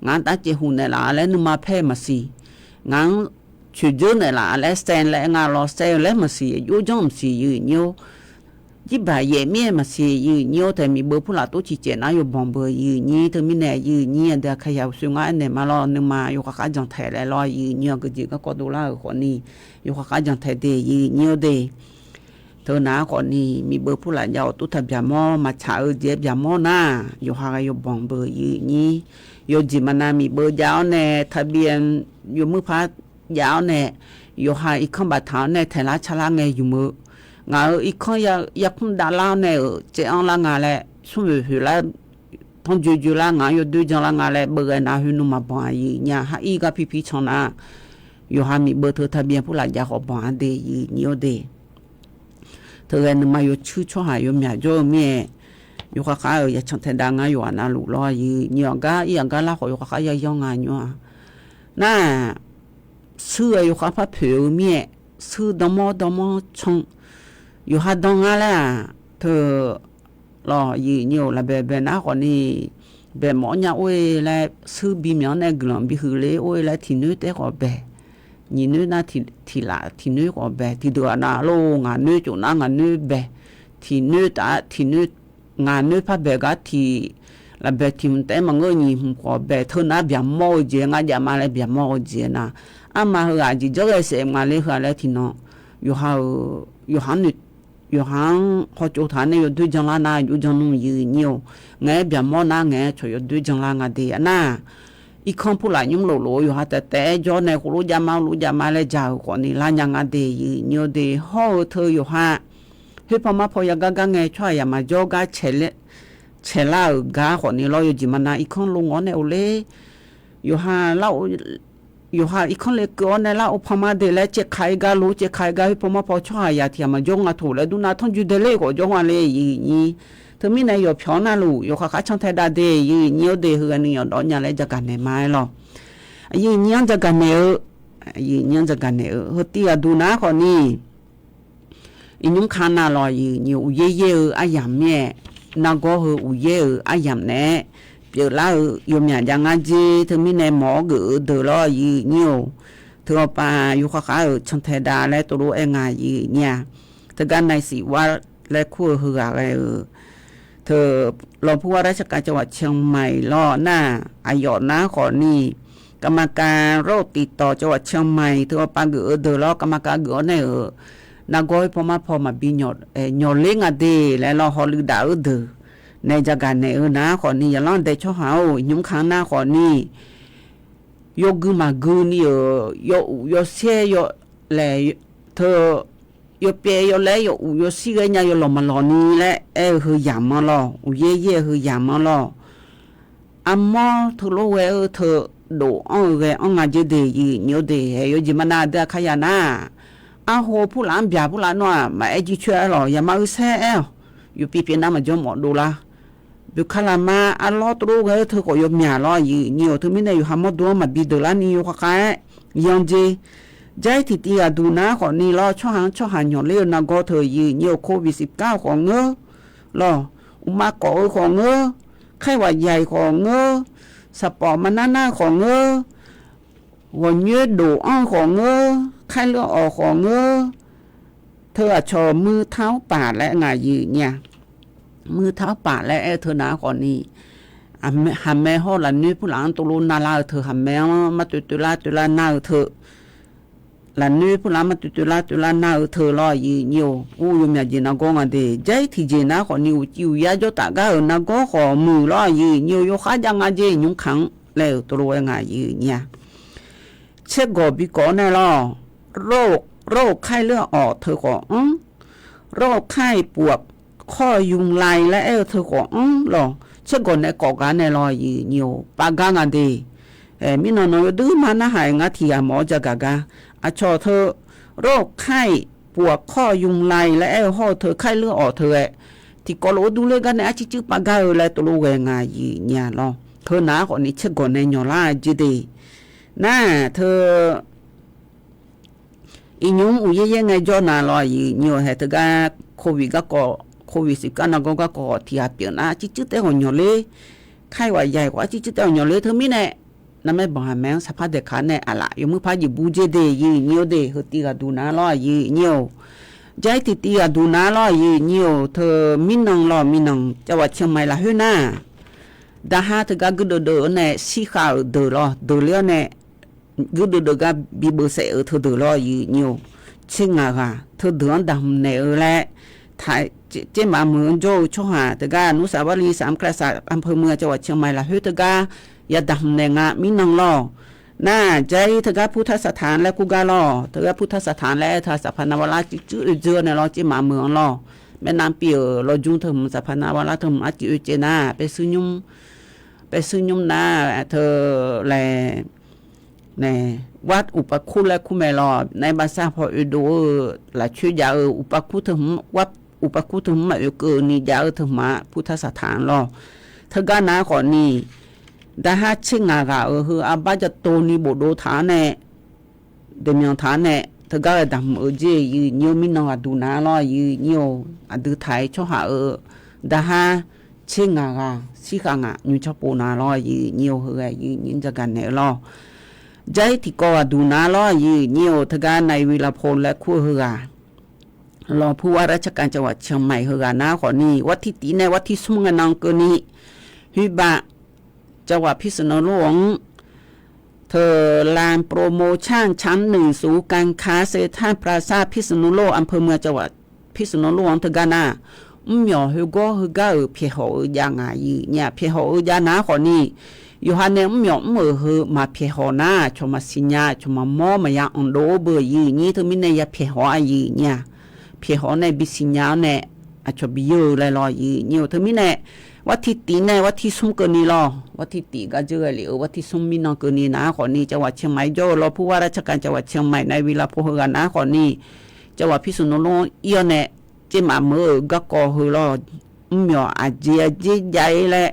ngán ta chỉ hùn này là lấy nôm mà phe mà xì ngán chuyện chơi này là lấy sen lấy ngà lo sen lấy mà xì vô trong xì gì nhiều chỉ bà dễ miệng mà xì gì nhiều thì mi bữa phụ lãng tôi chỉ chuyện ai vô bồng bờ gì nhiều từ mi này gì nhiều đã khai suy nghĩ này mà lo nôm mà vô các dòng thẻ lại lo gì nhiều cái gì các con đồ la ở khoản ni vô các dòng thẻ để gì nhiều để thôi na còn ni mi bơ phụ lại giàu tu thập giả mò mà trả ở dẹp giả mò na yo ha yo bong bơ yi ni yo gì mà na mi bơ giáo nè thập biên yo mưa phát giáo nè yo ha ít không bát tháo nè thề lá chả lá nghe yo mưa ngà ít không ya không đá lao nè chế ăn la ngà lẹ xuống về là thằng chú la ngà yo đôi chân la ngà lẹ bơ cái na hư nụ mà bong yi nhà ha ít cái pi chọn na yo ha mi bơ thưa thập biên phụ lại giáo họ bong để yi nhiều để thưa anh mà yo chú cho hai yo mẹ cho mẹ yo khá khá ở trong thành đang ngay yo anh lũ lo gì nhiều cái là họ yo khá khá yo ngay nhau na xưa yo khá phát phiếu mẹ xưa đom mò trong yo hát đong ngay là thưa lo gì nhiều là bè na còn đi bè mỏ nhà ôi là xưa bị miếng này gần bị hư lệ ôi là thì nữ té có bè nhìn nữ na thì là thì nữ có bè thì được na lô ngà nữ chỗ na ngà nữ bè thì nữ ta thì nữ ngà nữ phát bè cả thì là bè thì mình té mà ngơi nhìn có bè thưa na bè mò gì ngà giả mà lại bè mò gì na mà hả gì cho cái xem ngà lấy hả lại thì nó yo hắn họ chỗ thằng này yo đôi chân la na yo chân nung nhiều nghe bè mò na nghe cho yo đôi chân la ngà đi na ít không phụ lại những lỗ yo ha té cho này lũ già mà lại giàu còn ni la nhang à để nhiều để họ thơ yo ha hết mà phò ya ga nghe cho ya mà cho ga chele เชล่ากาขอนี่เราอยู่จิมันนาอีกคนลงอ๋อเนี่ยโอเล่อยู่หาเราอยู่หาอีกคนเลยก็เนี่ยเราพม่าเดลเจ็คไข่กาลูเจ็คไข่กาพม่าพอช่วยยาที่มันยงอ่ะถูกแล้วดูน่าท่องอยู่เดลก็ยงอะไรยี่เธอมีในอยู่พิอนาลูอยู่ข้าช่างไทยดาเดยี่เนี้ยเดหือนี่อยู่ดอนยาเลยจะกันเนี่ยไม่หรอกยี่เนี้ยจะกันเนี่ยจะกันเนี่ยเฮตีอะดูนะขอนี่อีนุ่งขานาลอยยี่อุเย่อายามเนี่ยนาก็เฮอุเย่อายามเนี่ยเดี๋ยวเราอยู่เนี่ยยังไงจีเธอมีในหมอกือเดอลอยยี่เธอไปอยู่ข้าช่างไทยดาและตัวรู้เองไงยี่เนี่ยเธอกันในสิว่าและคู่เหืออะไรเธอรองผู้ว่าราชการจังหวัดเชียงใหม่ล่อหน้าอายอนะขอนี่กรรมการโรคติดต่อจังหวัดเชียงใหม่เธอปาเกือเดอล้อกรรมการเกือเนี่ยนากอยพอมาบิญอดหยอเล้งอะเดและเราฮอลือดาวเดอในจักรเนี่ยนะขอนี่อย่าล้อนแต่ช่อหาวยุ่งค้างหน้าขอนี่ยกมากูนี่ยเสียยแหละเธอยเปียยแล้วยสิกะญายลอมาลอนี่แหละหือยามมาลอเย่หือยามมาลออัมมอทุโลเวเธอโดเวงาเจเดยีเนียวเดยจิมานาเดขยานาอาโหผู้หลานเบียผู้หลานว่ามาจิช่วยหรอยามาอุเซอยู่ปีน้ำมาจอมหมดดูละบุคลามาอัลลอฮ์ตรูเวเธอก็ยมยาลอยีเนียวเธอไม่ได้อยู่หามดมาบิดลานี่อยู่ข้ายังเจใจที่ตีอะดูนะขอนี่รอช่อหางหยอนเลี้ยนก็เธอยีเนียวโควิด19ของเงอรออุมาก่อของเงอไข้หวัดใหญ่ของเงอสปอร์มันหน้าของเงอวันเยืดดูอ้อของเงอไข้เลือดออกของเงอเธอชอมือเท้าป่าและไงยีเนี่ยมือเท้าป่าและเธอหนาก่อนนี่หำแม่ห่อหลันนี่ผู้หลังตุลุนาลาเธอหำแม่มาตุลาหน้าเธอหลันนี่ผู้หลังมาตุลาหน้าเธอรอยีเนียวอู้ยมีจีน่าก็งาเดใจที่จีน่าขอนิวจิวยาจตากาน่าก็ขอมือรอยีเนียวโยข้าจังอาเจยุ่งขังแล้วตัวเองยีเนี่ยเช็คก็บิก่อนเนี่ยล่ะโรคไข้เลือดออกเธอก็โรคไข้ปวดข้อยุงลายและเธอก็หรอเช็คก่อนเนี่ยก่อการเนี่ยล่ะยีเนียวปากางาเดมินอนดื้อมานะหายงาที่หมอจะกะกะอาชอเธอโรคไข้ปวดข้อยุงลายและห่อเธอไข้เลือดออกเธอที่ก็รู้ดูเลยกันเนี่ยจิปากาและตัวรู้ไงยีเนี่ยล่ะเธอหนาคนนี้เช็คก่อนเนี่ยหยอล่าจีดีน่าเธออีนุ่งอุ้ยยังไงจอนาล่ะยีเนี่ยเหตุการณ์โควิด19นะก็ที่อาเปียนะจิแต่หัวหยอเลยไข้หวัดใหญ่กว่าจิแต่หัวหยอเลยเธอไม่แน่นั่นไม่บอกแม่สภาพเด็กขาเนี่ยอะไรยังมือพาจีบูเจเดยีเนียวเดเฮตีกาดูนาล่อยีเนียวใจติตีกาดูนาล่อยีเนียวเธอมินังล่อมินังจังหวัดเชียงใหม่ละเฮน่าดาฮาเธอกากึดเดอเนี่ยสีขาวเดอล่อเดอเลี้ยเนี่ยกึดเดอกาบีเบเสเธอเดอล่อยีเนียวเชิงอ่ะเธอเดือนดำเนี่ยแหละถ่ายเจ้ามาเหมือนโจช่อหาเธอกานุสาวรีย์3 กษัตริย์อำเภอเมืองจังหวัดเชียงใหม่ละเฮเธอกายาดำเนี่ยงะมินังล่อน่าใจเธอก็พุทธสถานและกูกาล่อเธอก็พุทธสถานและทาสพนาวราจื้อเจอในล่อจิมาเมืองล่อแม่น้ำเปียวเราจุงเธอมสพนาวราเธอมอาจิเจนาไปซื้อยุ่มนาเธอแลเนี่ยวัดอุปคุและคุเมล่อในภาษาพอดูละชื่อยาอุปคุเธอมวัดอุปคุเธอมมาเกินนี่ยาเธอมาพุทธสถานล่อเธอก็นาขอนี่ดาฮาชิงากาอาบาจะโตนี่บโดฐานเนี่ยเดมียงฐานเนี่ยเธอก็ดำเจยืนโยมินองดูนาล่อยืนโยอดูไทยช่อหาดาฮาชิงากาสิขังยูชปูนาล่อยืนโยยืนจะกันเนี่ยล่อใจที่ก็ดูนาล่อยืนโยเธอก็ในวิลาพลและคู่เฮือรอผู้ว่าราชการจังหวัดเชียงใหม่เฮือนาขอนี่วัดที่ตีในวัดที่สมุงนองเกนี่ฮิบะจังหวัดพิษณุโลกเธอลานโปรโมชั่นชั้น1ศูนย์การค้าเซทันปราสาทพิษณุโลกอำเภอเมืองจังหวัดพิษณุโลกเธอกานาเหมียวเฮโกเฮกาเพียหอยางไงเนี่ยเพียหอยานาขอนี่อยู่ฮันเนี่ยเหมียวมือเฮมาเพียหอนาชมาสิญญาชมามอมายาอันโดเบยีนี่เธอมิเนยเพียหออายีเนี่ยเพียหอในบิสิญญาเนี่ยอาจจะบิโยเลยลอยยีเนี่ยเธอมิเน วัดที่ตีแน่วัดที่ซุ่มเกินนี้รอวัดที่ตีก็เจอเหลียววัดที่ซุ่มมีน้องเกินนี้นะขอนี้จังหวัดเชียงใหม่โยรอผู้ว่าราชการจังหวัดเชียงใหม่ในเวลาพอกันนะขอนี้จังหวัดพิษณุโลกเอียเนี่ยเจมาเมื่อก็ก่อหือรอเหมียวอาเจียจีใหญ่และ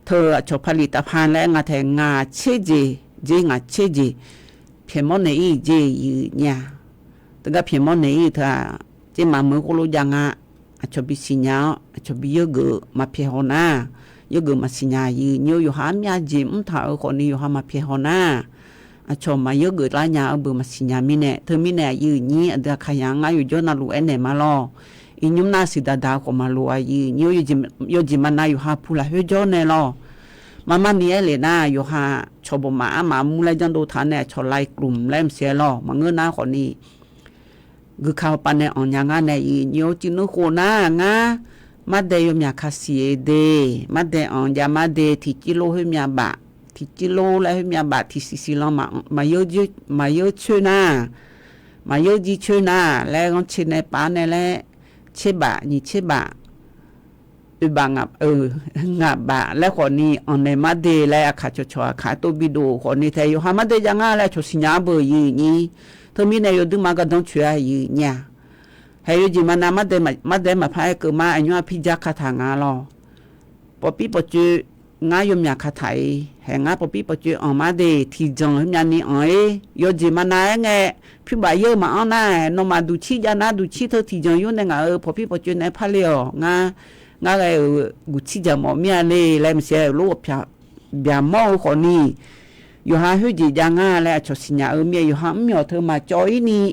เธอชอบผลิตภัณฑ์และงาแทงงาเชจีงาเชจีเพียงมันในเจอยู่เนี่ยแต่ก็เพียงมันในเธอเจมาเมื่อก็รู้ยังอ่ะชอบบิสิญญาชอบบิเยอะมาเพียงหน้าเยอะมาสิญญาอยู่หามยาจิมถ้าคนนี้อยู่หามาเพียงหน้าชอบมาเยอะหลายอย่างเบอร์มาสิญญามิเน่เธอมิเน่ยืนนี้เดี๋ยวขยันงานอยู่จนน่ารู้เน่มาล้ออีนุ่มน่าสิดาก็มาลัวอยู่จิมันน่าอยู่หาผู้ละเฮจเน่ล้อมาเนี่ยเลยนะอยู่หาชอบมามูเลยจังดูฐานเนี่ยชอบไล่กลุ่มเล่มเสียล้อมาเงินหน้าคนนี้คือเข้าไปในอ่อนยังงานในอยู่จินุโคน่างามาเดยมยาคาเสียเดมาเดอ่อนยามาเดที่กิโลให้มีบะที่กิโลแล้วให้มีบะที่สิลมาเยอะช่วยนะมาเยอะจีช่วยนะแล้วก็เชในป่าในแหละเชบะนี่เชบะบางงาบะแล้วคนนี้อันในมาเดแล้วขาชัวขาตัวบิโดคนนี้เทอยู่หามาเดยังงาแล้วชุสิญญาเบอร์ยี่นี่เธอมีในอยู่ดึงมาก็ต้องช่วยยี่เนี่ยให้อยู่จีมันนามาเดมาพายเกิดมาอายุพิจารณางาลอปปีปจูงายมยาคาไทยแห่งาปปีปจูออกมาเดที่จงยานี้อ๋อยอยู่จีมันนาไงพี่บ่ายเยอะมาเอาหน้านมาดูชีจานาดูชีเธอที่จงอยู่ในงาปปีปจูในพาเลองางาไงกุชิจามอมีอะไรแล้วมันเสียรู้ว่าเบียมอคนนี้อยู่หาหื้อจีจางาแล้วชดสิญญาเมียอยู่หาเมียเธอมาจอยนี่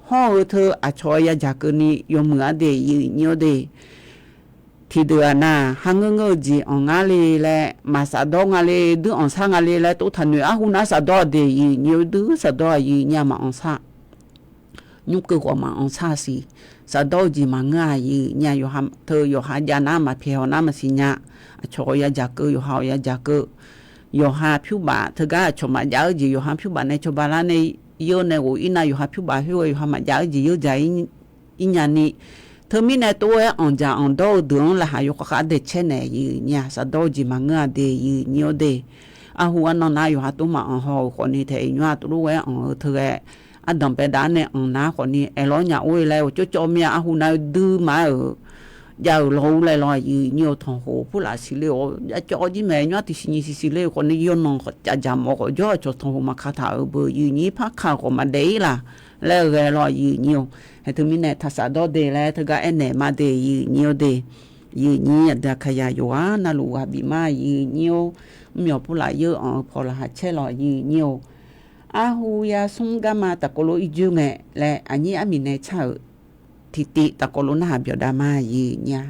ห้องเธออาชอยาจากนี้อยู่เหมือเดียเนียวเดที่เดือนน่ะหังเงจีอ่างาลีและมาสะดองาลีดูอ่างซางาลีและตัวทันอยู่หุ่นสะดอเดียเนียวดูสะดอยีเนี่ยมาอ่างซายุกกว่ามาอ่างซาสิสะดอจีมาง่ายเนี่ยอยู่หาเธออยู่หาญาณามาเพียวน้ามาสิญญาอาชอยาจากอยู่หายาจากอยู่หาผิวบาเธอก็ชมมาเยอะจีอยู่หาผิวบาในชบาลาในเยอะในโอ้ยน่าอยู่หาผิวบาอยู่หามาเยอะจีเยอะใจอินยานี่เธอมีในตัวอ่อนจะอ่อนโดเดือดละหายกขาเด็ดเช่นไหนเนี่ยสะดอจีมาง่ายเดียเนียวเดอาหัวนอนอยู่หาตัวมาอ่อนหอคนนี้เธออยู่หาตัวอ่อนเธออันดับเป็นด้านเนี่ยอ่อนน้าคนนี้ไอ้ร้อยเนี่ยโอ้ยแล้วจะมีอาหัวน่าดื้อมายาวโลเลยลอยเนียวทองหูผู้หลาสิเลวจอจีแม่เนี่ยที่สิเลวคนนี้ย้อนน้องจะจำก็ย่อจดทองหูมาคาถาเบอร์ยืนนี้พักข่าวก็มาได้ล่ะแล้วก็ลอยยืนเนียวให้ถึงมีเนี่ยทัศน์ดอเดแล้วถึงก็เอ็นเนี่ยมาเดยืนเนียวเดยืนนี้เด็กขยายอยู่น่ารู้ว่าบีมายืนเนียวมีผู้หลายเยอะพอละหัดเช่ลอยยืนเนียวอาหูยาซุงกามาตะโกโลอีจูเงและอันนี้อามีในชาวทิติตะโกโลนาเบียดามายีเนี่ย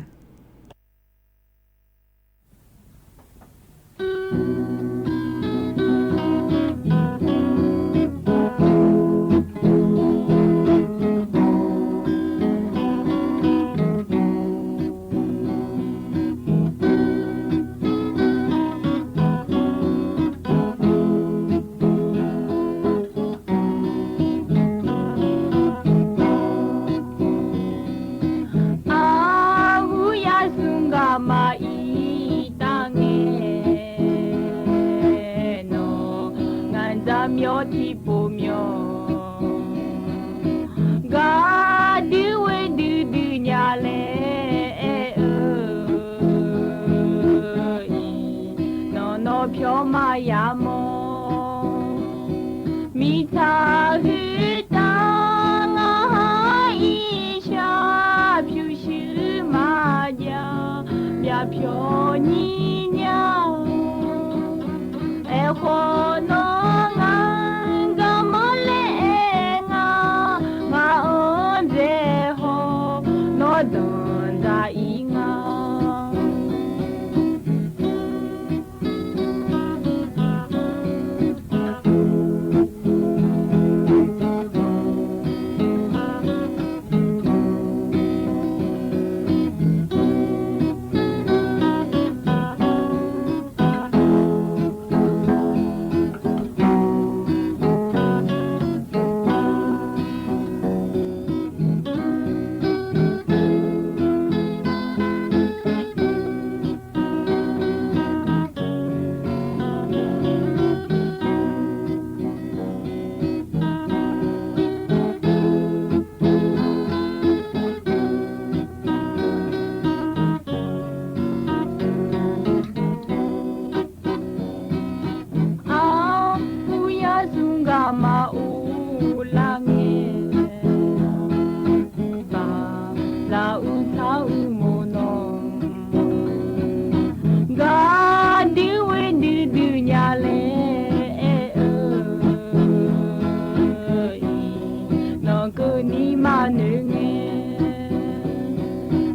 ni ma nữ nghe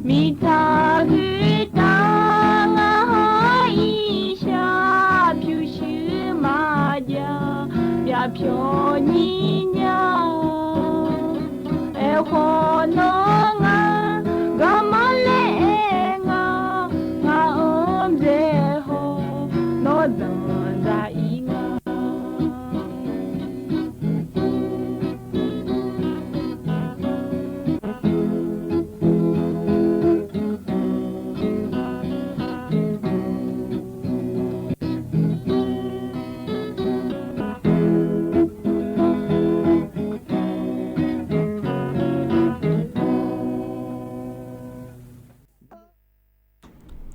mi ta hư ta ngã ý xa phiêu sư ma gia bia phiêu ni nha e khó nó ngã gà ma lệ ngã ngã ôm dễ hồ nó dần ra ý ngã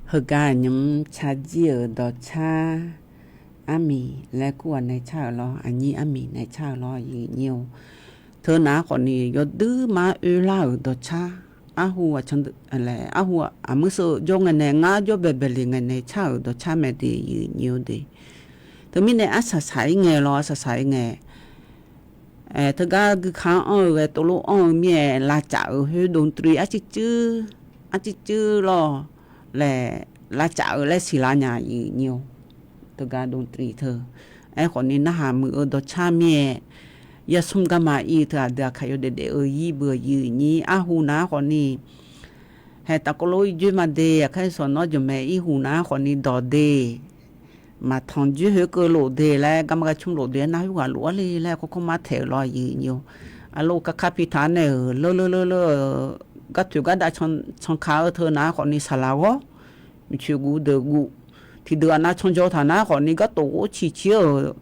hờ ga nhắm cha dìa đó cha ami lẽ của này cha lo anh nhỉ ami này cha lo gì nhiều thơ ná còn nì yo đứ má ư la ở đó cha hùa chân lẽ hùa mới sợ do ngày này ngã do bề bề ngày này cha ở đó cha mẹ đi gì nhiều đi thơ mình này sa sai nghe lo sa sai nghe thơ ga cứ khá cái tổ lô mẹ là cha ở hơi đồn tri chỉ chứ lo lẽ là chợ lẽ xì la nhà gì nhiều từ ga đồn tri thơ ai còn nên hà mưa đó cha mẹ ya sum gama y thà đã khai để ở y bữa y nhí hu ná còn ni hay ta có lối dư mà để khai số nó cho mẹ y hu ná còn ni đỏ để mà thằng dư hơi cơ lộ để lại gam cái chung lộ để nóiว่าlúa li lại có má thể lo y nhiều alo các capitan này lơ các thứ các đã trong khá thơ ná còn ni salago mình chưa gu được gu thì đưa na trong chỗ thằng ná còn ni các tổ chỉ ở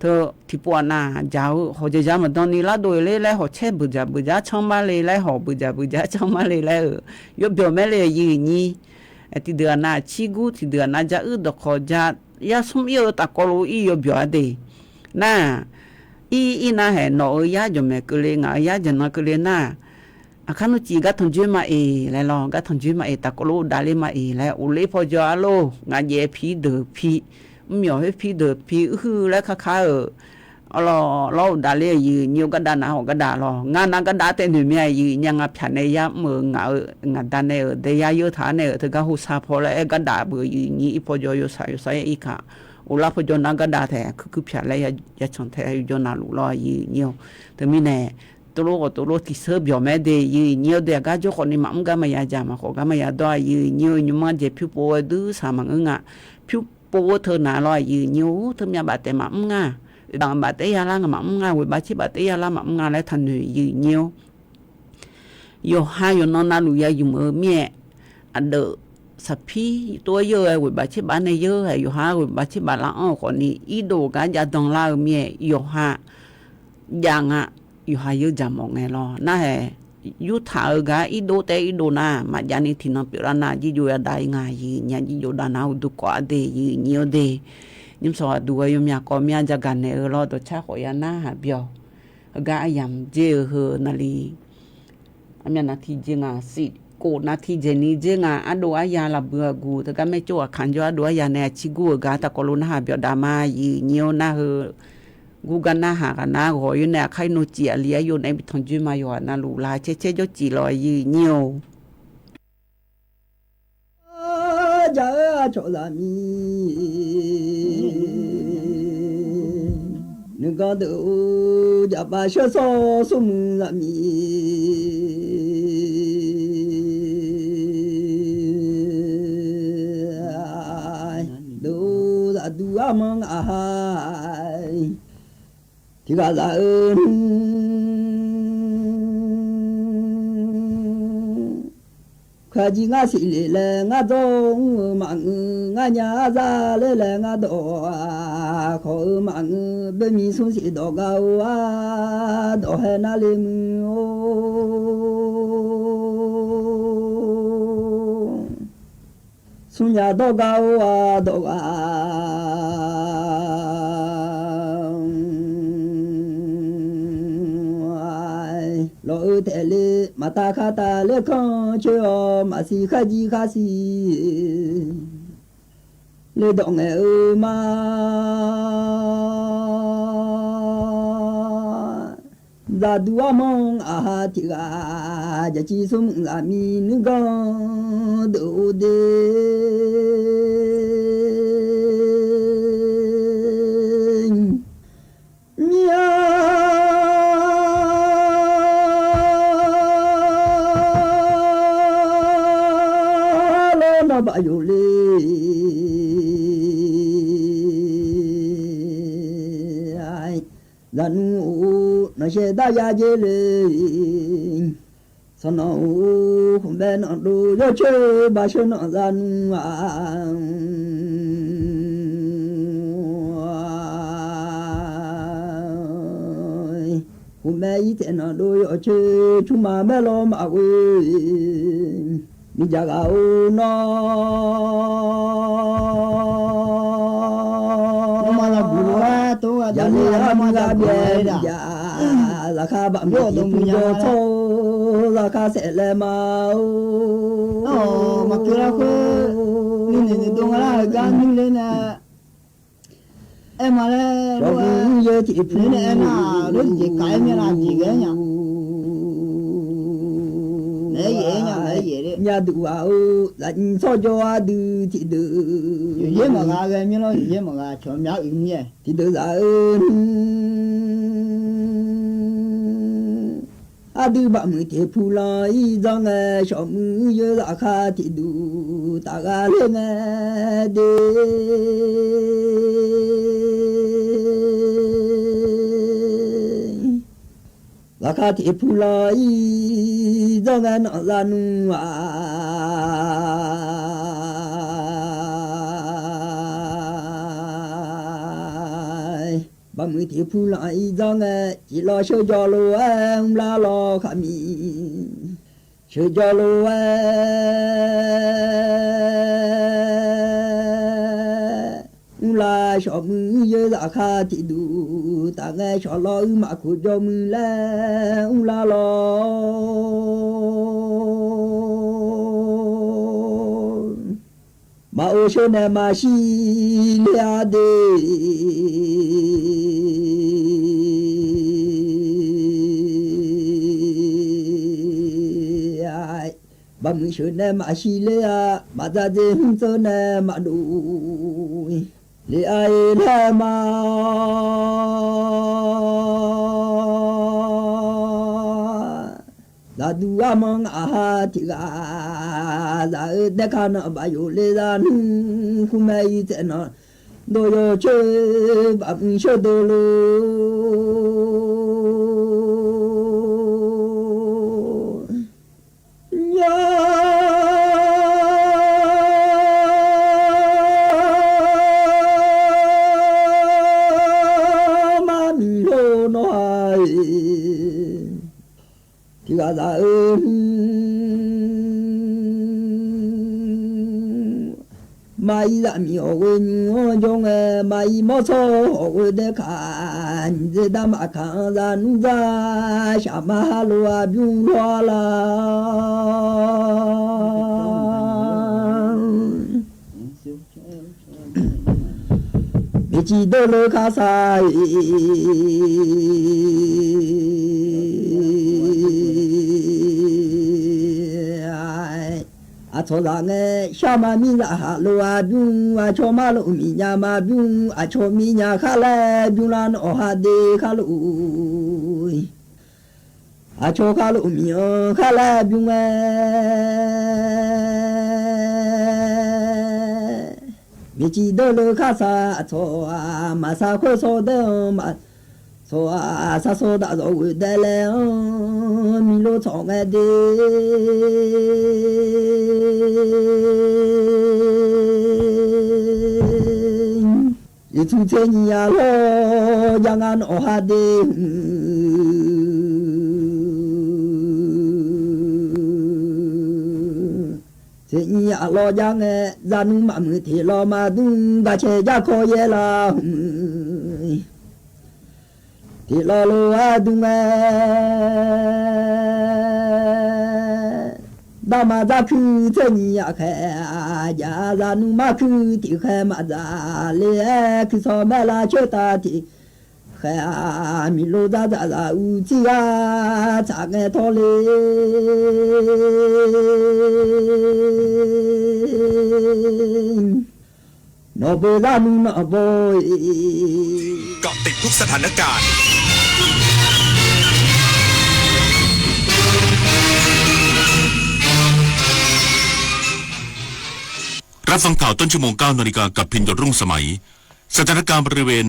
thơ thì bỏ na giáo họ chỉ giáo mà đón ni lá đôi lấy họ chết bự giá trong má lấy họ bự giá trong má lấy yo biểu mẹ lấy gì nhỉ thì đưa na chỉ gu thì đưa na giá được họ giá ya sum yêu ta có lối yo biểu đấy na y na hè nội ya cho mẹ cứ lên ngã ya cho nó cứ lên na khán nó chỉ các thằng chú mà lại lo các thằng chú mà ta có lối đá lên mà lại u lấy phò cho alo ngã dễ phi được phi miểu hết phi được phi hư lại khá ở lo đá lên gì nhiều cái đá nào cái đá lo ngã na cái đá tên người mẹ gì nhà ngã phản này ya mở ngã đá này ở đây ya yêu thả này ở từ cái hồ sa phò lại cái đá bự gì nhỉ phò cho yêu sai ít cả ula phò cho na cái đá thế cứ phản lại ya chọn thế cho na lú lo gì nhiều từ mình này tôi lo thì sơ biểu mẹ de gì nhiều de cái chỗ con đi mắm cái mà ya jam mà có cái mà ya đo gì nhiều nhưng mà je phiêu bố đứa sao mà ngã phiêu bố thơ nà lo gì nhiều thơm nhà bà tệ mắm ngà bằng bà tệ ya la mắm ngà với bà chỉ bà tệ ya la mắm ngà lại thành người gì nhiều yo hai yo nó na lù ya dùng ở mẹ ăn đỡ sắp phi tôi giờ với bà chỉ bà này giờ hay yo ha với bà chỉ bà la còn đi ý đồ cái gia đồng la ở mẹ yo ha giang à yo ha yo jam mong nghe lo na hè yu thả ga ý đồ na mà gia ni thì nó bị ra na chỉ yo đại ngay gì nhà chỉ yo đàn nào du quá de gì nhiều de nhưng sau đó yo mẹ có mẹ gia gan này lo đó cha khỏi ya na ha biểu ga yam je hơ na li mẹ na thì je nga si cô na thì je ni je nga ado aya la bua gu ta ga me cho khan jo ado aya ne chi gu ga ta ko lo na ha biểu da ma yi nhiều na hơ gu ga na ha ga na go yo ne khai no chi alia yo ne bi thong ju ma yo na lu la che jo chi lo yi nhiều ja cho la mi nương có đủ ja ba sơ so sum la mi đủ là đủ among ai thì gọi là ơn khai chi ngã sĩ lệ lệ ngã dông mạng ngã nhà ra lệ lệ ngã đỏ khó mạng bên mi xuống sĩ đỏ gạo đỏ hè na lê mưa xuống nhà đỏ gạo đỏ lỗi thế lệ mà ta khá ta lệ không chơi mà si khá si lệ động nghe mà Za dua mong aha tiga jaci sum ngami nuga do de nya lo na ba yo le ai zanu na she da ya je le sa no không bên nó đồ yo chơi ba she no zanu không bên ít nó đồ yo chơi chúng mà mẹ lo mà quê mi ja ga no mà là bùa tôi à ya tôi le là mà ma là ga bùa bia đấy ya la kha ba mi tu yo cho la kha sẽ le ma mà cứ là cứ nên đông là gan lên là em mà là cho mình yo chỉ nên em là nó chỉ cái mình là chỉ cái nhỉ lấy gì nhỉ lấy gì đấy nhà đủ áo lạnh cho cho đi thì được gì mà gà cái mình nó gì mà gà chọn nhau ứng nhỉ thì được ra đi bạn mới thể phụ lại rằng cho mình yo ra khá thì đủ ta ga lên đi la kha thì phụ lại rằng nó ra nu ba mươi thì phụ lại rằng chỉ lo chơi cho lo em la lo khami chơi cho lo em la cho mưa giờ đã khá thì đủ ta nghe cho lo mà của cho mưa la lo mà ô số này mà xí lea de ba mươi số này mà xí lea mà ra de hung số này mà đủ le ai le ma la du among a ti ga za de ka na ba yo le da nu ku mai te na do yo che ba mi sho do lo thì ga ra mai ra mi o quên jong mai mo so o de kan de da ma kan ra nu ra sha ma lo a byu lo la chỉ đôi lối khá sai à cho ra nghe sao mà mi ra hà lô à bung à cho mà lô mi nhà mà bung à cho mi nhà khá lẹ bung lan ở hà đê khá lô à cho khá lô mi khá lẹ bung mi chỉ đôi lối khá sa cho mà sa khô so đơ mà so sa so đã rồi đây là mi lô chọn nghe đi y tu chân nhà lo giang an ở hà đi chân nhà lo giang ra nu mà mười thì lo mà đúng bà chơi ra coi là thì lo lo đúng da ma za ku chân nhà khe ya ra nu mà ku thì khe mà ra le ku so mà la chơi ta thì mi lo da da da u chi ga cha ke tho le no be da nu no boy เกาะติดทุกสถานการณ์รับฟังข่าวต้นชั่วโมง 9 นาฬิกากับพินยศรุ่งสมัยสถานการณ์บริเวณ